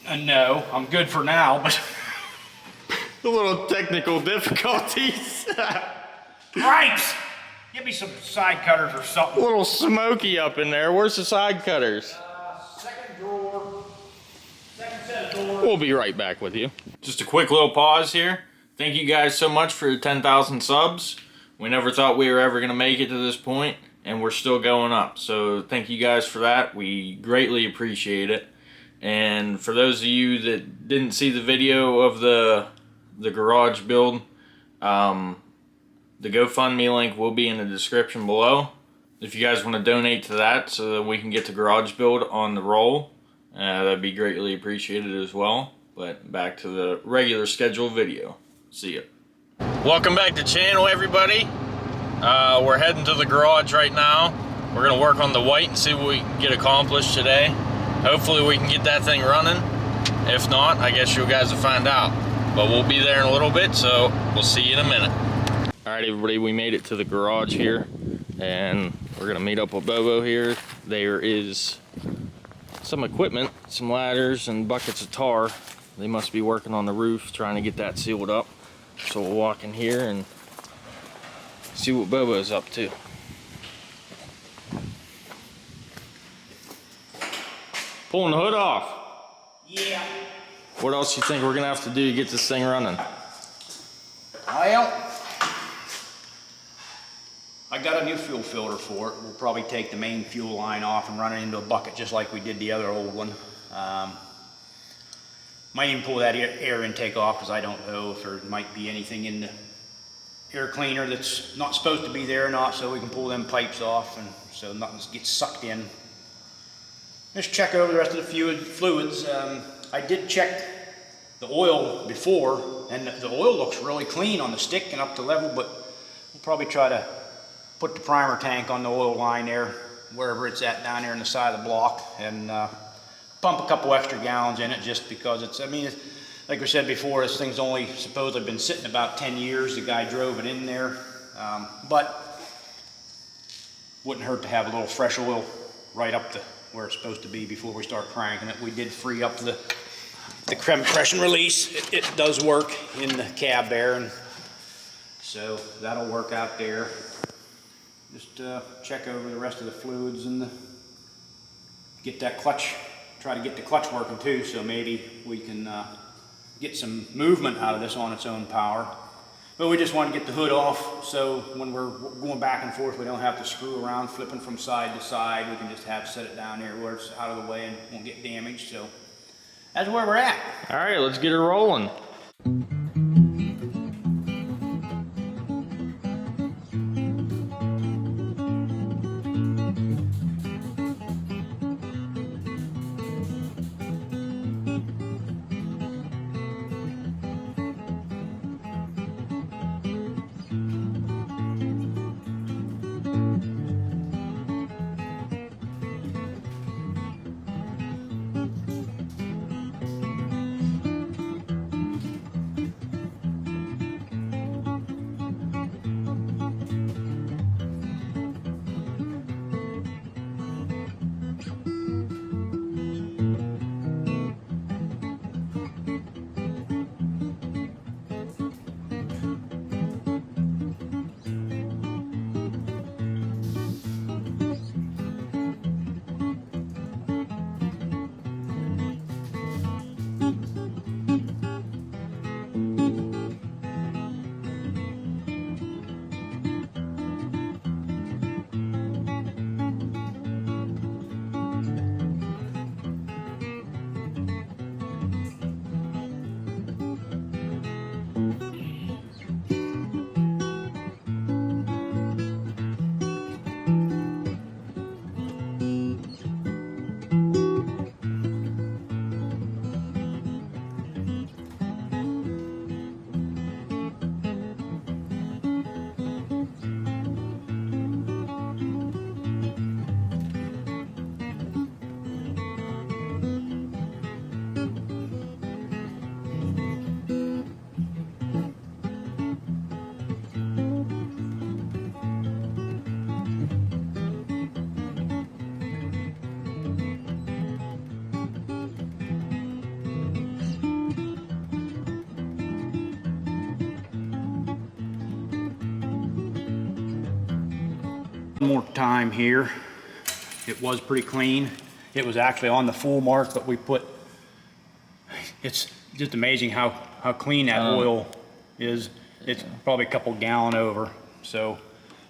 No, I'm good for now, but A little technical difficulties. right. Give me some side cutters or A something. little smoky up in there. Where's the side cutters? Second drawer. Second set of doors. We'll be right back with you. Just a quick little pause here. Thank you guys so much for the 10,000 subs. We never thought we were ever going to make it to this point, and we're still going up. So thank you guys for that. We greatly appreciate it. And for those of you that didn't see the video of the garage build, the GoFundMe link will be in the description below. If you guys want to donate to that so that we can get the garage build on the roll, that'd be greatly appreciated as well. But back to the regular scheduled video. See ya. Welcome back to the channel, everybody. We're heading to the garage right now. We're gonna work on the white and see what we can get accomplished today. Hopefully we can get that thing running. If not, I guess you guys will find out. But we'll be there in a little bit, so we'll see you in a minute. All right, everybody, we made it to the garage here, and we're gonna meet up with Bobo here. There is some equipment, some ladders and buckets of tar. They must be working on the roof, trying to get that sealed up. So we'll walk in here and see what Bobo's up to. Pulling the hood off. Yeah. What else you think we're gonna have to do to get this thing running? Well, I got a new fuel filter for it. We'll probably take the main fuel line off and run it into a bucket just like we did the other old one. Might even pull that air intake off because I don't know if there might be anything in the air cleaner that's not supposed to be there or not, so we can pull them pipes off and so nothing gets sucked in. Just check over the rest of the fluids. I did check the oil before, and the oil looks really clean on the stick and up to level, but we'll probably try to put the primer tank on the oil line there, wherever it's at down there in the side of the block, and pump a couple extra gallons in it just because it's, I mean, like we said before, this thing's only supposedly been sitting about 10 years. The guy drove it in there, but wouldn't hurt to have a little fresh oil right up to where it's supposed to be before we start cranking it. We did free up the compression release. It does work in the cab there, and so that'll work out there. Just check over the rest of the fluids and get that clutch, try to get the clutch working too, so maybe we can get some movement out of this on its own power. But we just want to get the hood off, so when we're going back and forth, we don't have to screw around, flipping from side to side. We can just set it down there where it's out of the way and won't get damaged. So that's where we're at. All right, let's get it rolling. One more time here. It was pretty clean. It was actually on the full mark, but we put, it's just amazing how clean that oil is. It's probably a couple gallon over, so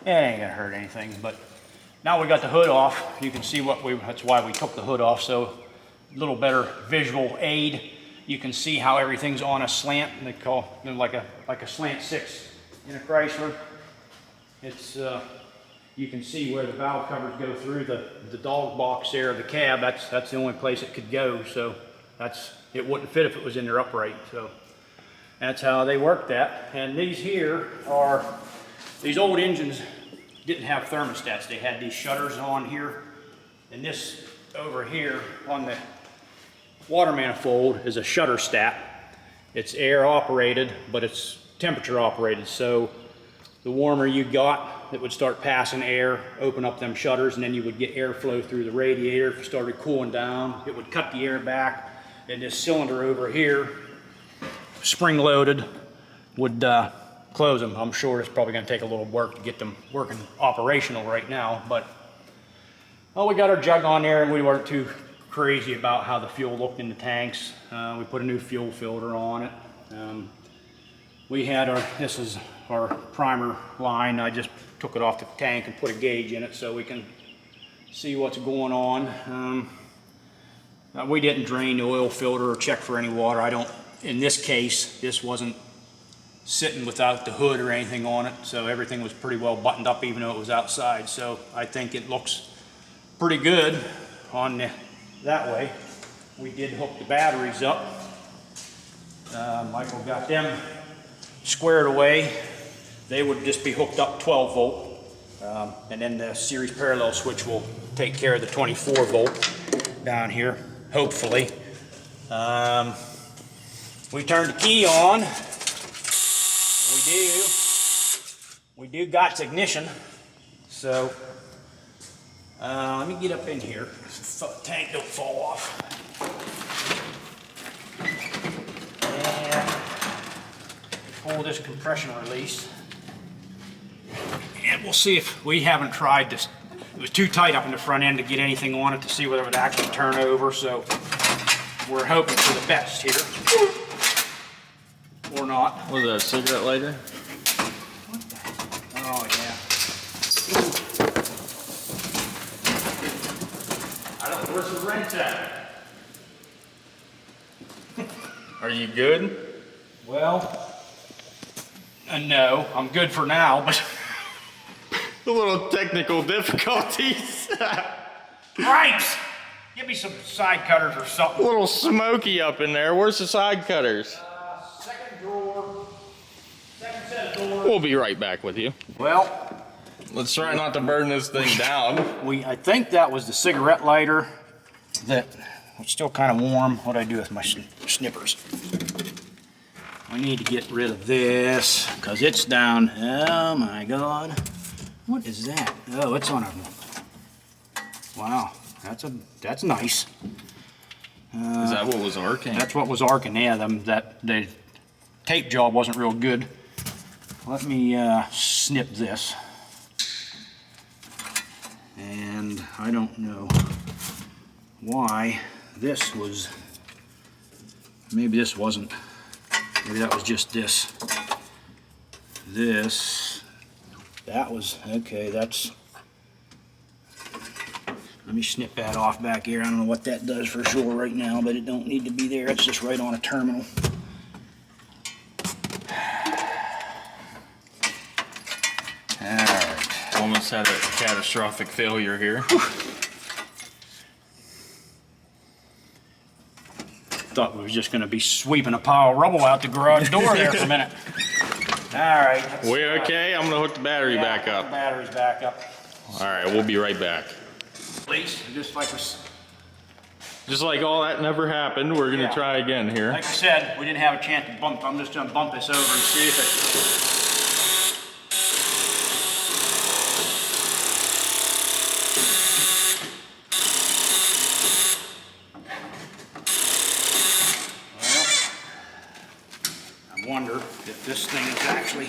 it ain't gonna hurt anything. But now we got the hood off, you can see that's why we took the hood off, so a little better visual aid. You can see how everything's on a slant, and they call it like a slant 6 in a Chrysler. It's you can see where the valve covers go through the dog box there of the cab. That's the only place it could go, so it wouldn't fit if it was in there upright. So that's how they work that. And these here are, these old engines didn't have thermostats. They had these shutters on here, and this over here on the water manifold is a shutter stat. It's air operated, but it's temperature operated. So the warmer you got, it would start passing air, open up them shutters, and then you would get airflow through the radiator. If it started cooling down, it would cut the air back, and this cylinder over here, spring loaded, would close them. I'm sure it's probably gonna take a little work to get them working operational right now, but well, we got our jug on there, and we weren't too crazy about how the fuel looked in the tanks. We put a new fuel filter on it. We had this is our primer line. I just took it off the tank and put a gauge in it so we can see what's going on. We didn't drain the oil filter or check for any water. In this case, this wasn't sitting without the hood or anything on it, so everything was pretty well buttoned up even though it was outside. So I think it looks pretty good on that way. We did hook the batteries up. Michael got them squared away. They would just be hooked up 12 volt, and then the series parallel switch will take care of the 24 volt down here, hopefully. We turned the key on. We do got ignition. So let me get up in here so the tank don't fall off. And pull this compression release. And we'll see if we haven't tried this. It was too tight up in the front end to get anything on it to see whether it would actually turn over. So we're hoping for the best here. Or not. What is that, a cigarette lighter? What the heck? Oh, yeah. I don't know, where's the wrench at? Are you good? Well, no, I'm good for now, but A little technical difficulties. right! Give me some side cutters or A something. little smoky up in there. Where's the side cutters? Second drawer, second set of doors. We'll be right back with you. Well, Let's try not to burn this thing down. I think that was the cigarette lighter that was still kind of warm. What do I do with my snippers? I need to get rid of this because it's down. Oh my God. What is that? Oh, it's on a, wow, that's nice. Is that what was arcing? That's what was arcing, yeah, the tape job wasn't real good. Let me snip this. And I don't know why this was, maybe this wasn't, maybe that was just this. That was, okay, that's, let me snip that off back here. I don't know what that does for sure right now, but it don't need to be there. It's just right on a terminal. Alright. Almost had a catastrophic failure here. Thought we was just gonna be sweeping a pile of rubble out the garage door there for a minute. Alright. We okay? I'm gonna hook the battery back up. Battery's back up. Alright, we'll be right back. Please, just like Just like all that never happened, we're gonna Yeah. try again here. I said, we didn't have a chance to bump. I'm just gonna bump this over and see if it. Well, I wonder if this thing is actually,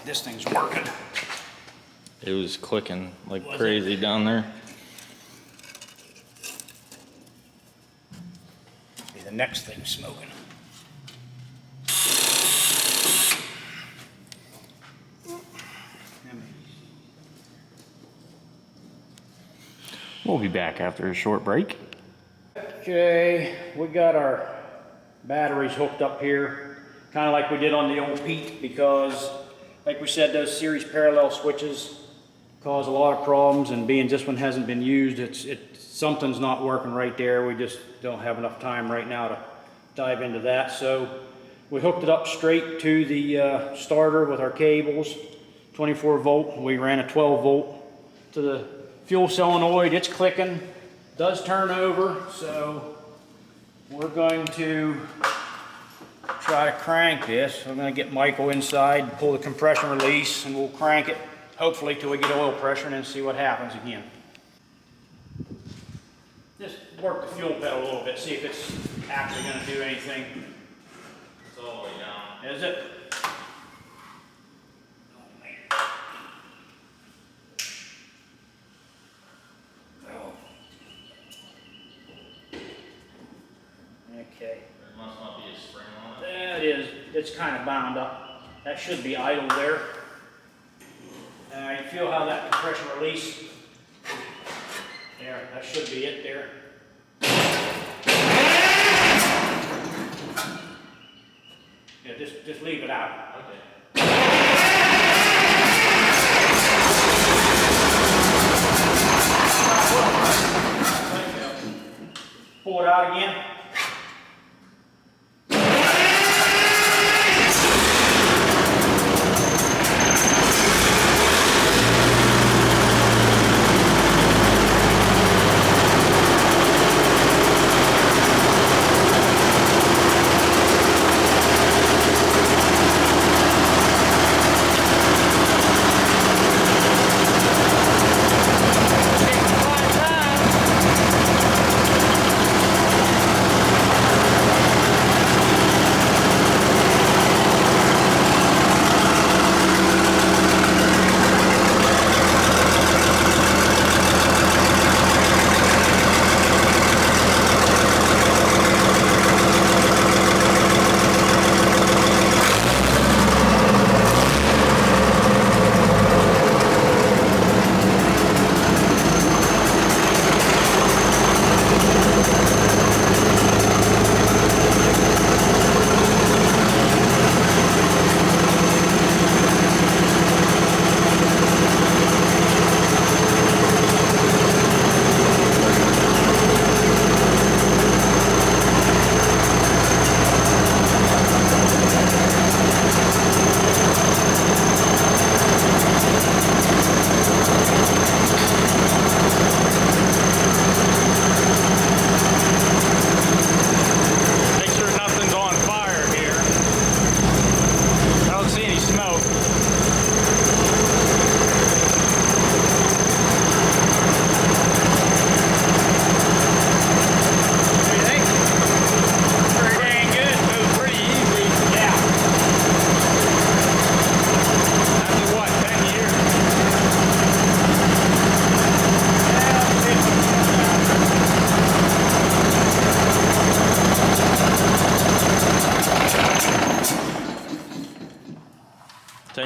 this thing's working. It was clicking like Was crazy down there. Be the next thing smoking. We'll be back after a short break. Okay, we got our batteries hooked up here, kind of like we did on the old Pete, because like we said, those series parallel switches cause a lot of problems, and being this one hasn't been used, something's not working right there. We just don't have enough time right now to dive into that. So we hooked it up straight to the starter with our cables, 24 volt. We ran a 12 volt to the fuel solenoid. It's clicking, does turn over, so we're going to try to crank this. I'm going to get Michael inside, pull the compression release, and we'll crank it hopefully till we get oil pressure and then see what happens again. Just work the fuel pedal a little bit, see if it's actually going to do anything. It's all the way down. Is it? Okay. There must not be a spring on it. There it is. It's kind of bound up. That should be idle there. You feel how that compression release? There, that should be it there. Yeah, just leave it out. Okay. Pull it out again.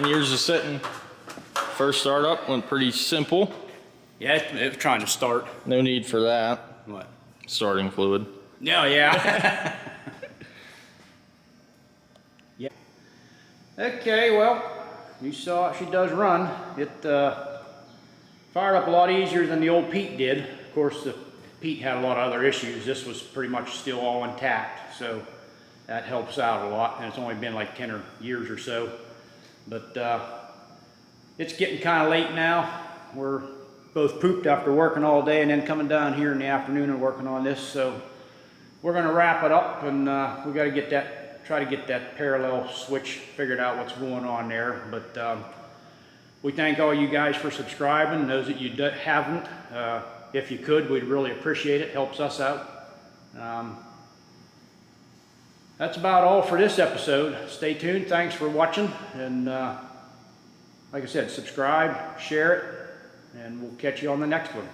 Years of sitting. First startup went pretty simple. Yeah, it was trying to start. No need for that. What? Starting fluid. No, yeah. Yeah. Okay, well, you saw she does run. It fired up a lot easier than the old Pete did. Of course, the Pete had a lot of other issues. This was pretty much still all intact, so that helps out a lot. And it's only been like 10 years or so. But it's getting kind of late now. We're both pooped after working all day and then coming down here in the afternoon and working on this. So we're going to wrap it up, and we got to try to get that parallel switch figured out what's going on there. But we thank all you guys for subscribing. Those that you haven't, if you could, we'd really appreciate it. Helps us out. That's about all for this episode. Stay tuned. Thanks for watching, and like I said, subscribe, share it, and we'll catch you on the next one.